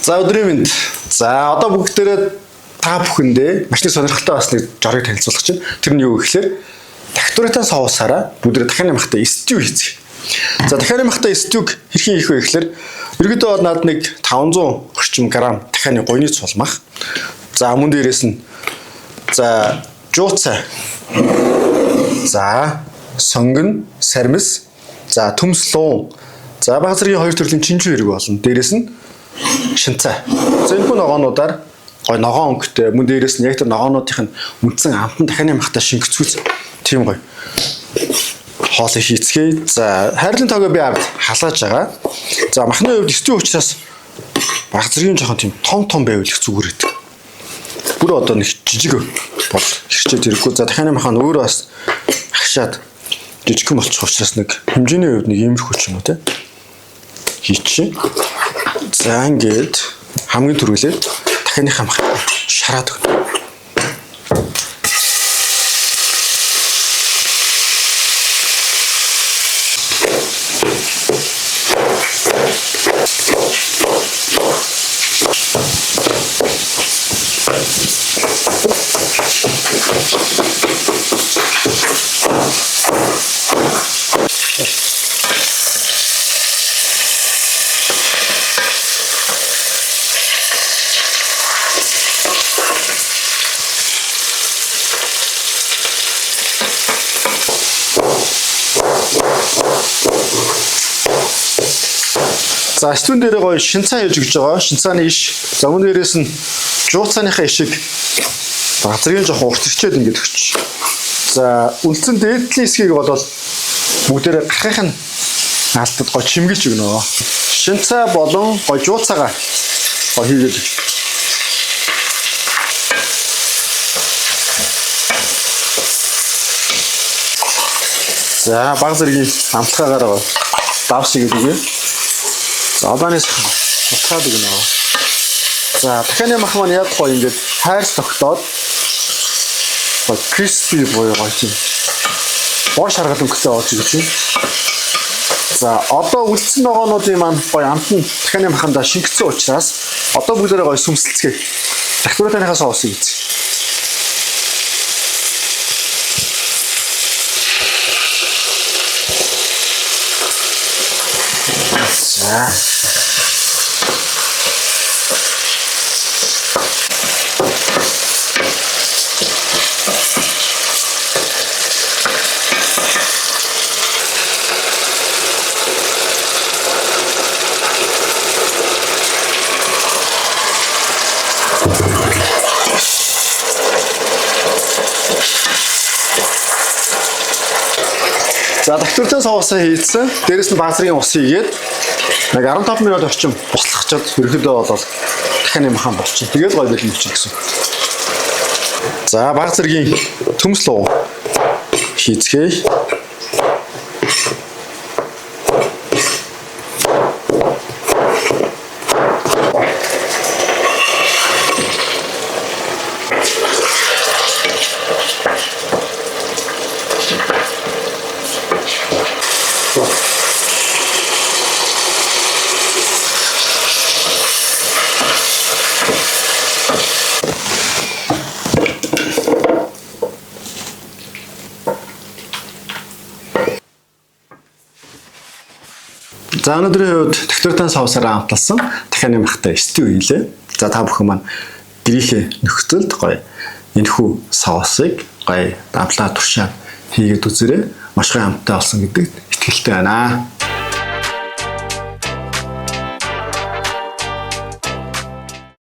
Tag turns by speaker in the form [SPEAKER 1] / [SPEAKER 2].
[SPEAKER 1] За өдрийн мэнд. За одоо бүгдээрээ та бүхэндээ маш нэг сонирхолтой бас нэг жорыг танилцуулах чинь. Тэр нь юу гэхээр дахиуратан соусаараа бүгдээ дахианы махтай стю хийцгээе. За дахианы махтай стюг хэрхэн хийх вэ гэхээр ерөөдөө бол над нэг 500 орчим грамм дахианы гойны цулмах. За мөн дээрээс нь за жууцаа. За сонгон, сармис, за төмс луун. За баг зэргийн хоёр төрлийн чинжүү хэрэг болно. Дээрээс нь шинцаа. За энэ хүн ногоонуудаар гой ногоон өнгөтэй мөн дээрээс нь яг тэр ногоонуудын үндсэн амтан дахианы махтай шингэцүүц тийм гоё хоол хийцгээе. За хайрлын тоогоо би авд халааж байгаа. За махны хувьд стю учраас баг зэргийн жоохон тийм том байвал их зүгээр байдаг. Бүр одоо нэг жижиг бол хэрчээд ирэхгүй. За дахианы мах нь өөрөө бас агшаад жижигхэн болчих учраас нэг хэмжээний хувьд нэг иймэрхүү ч юм уу те хийчихье. За ингээд хамгийн түрүүлээд дахианы хамх шараад өгнө. За стюн дээр гоё шинцаа хийж өгч байгаа. Шинцааны иш. За мөн дээрээс нь жууцааныхаа ишиг баг зэргийн жоохон уртчээд ингэж өгч. За үндсэн дээдлийн хэсгийг бол бүгдээр гарахын наалтад гоё чимгэлж өгнө. Шинцаа болон гоё жууцаагаа гоё хийгээд өгч. За баг зэргийн амтгаагаар давс хийгээд өгье. За одоонээс утгаад өгнө. За дахианы мах маань яг гоё ингээд хайрс тогтоод гоё криспи гоё тийм бор шаргал өнгөтэй болж ирж байна. За одоо үлдсэн ногоонуудын маань гоё амтан дахианы махандаа шингэцсэн учраас одоо бүгдээрээ гоё сүмсэлцгээе. Дахиуратаныхаа соусыг хийцгээе. За За дахиуратан соусаа хийцэн. Дээрээс нь баг зэргийн ус хийгээд нэг 15 минут орчим буслахчаад ерөөдөө бол дахианы махан болчих. Тэгээд гоё бэлэн болчих гэсэн. За баг зэргийн төмс луу хийцгээе. За өнөөдрийн хувьд дахиуратан соусаараа амталсан дахианы махтай стю хийлээ. За та бүхэн маань гэрийнхээ нөхцөлд гоё энэхүү соусыг гоё дамлаа туршаад хийгээд үзээрэй. Маш гоё амттай болсон гэдэгт итгэлтэй байна.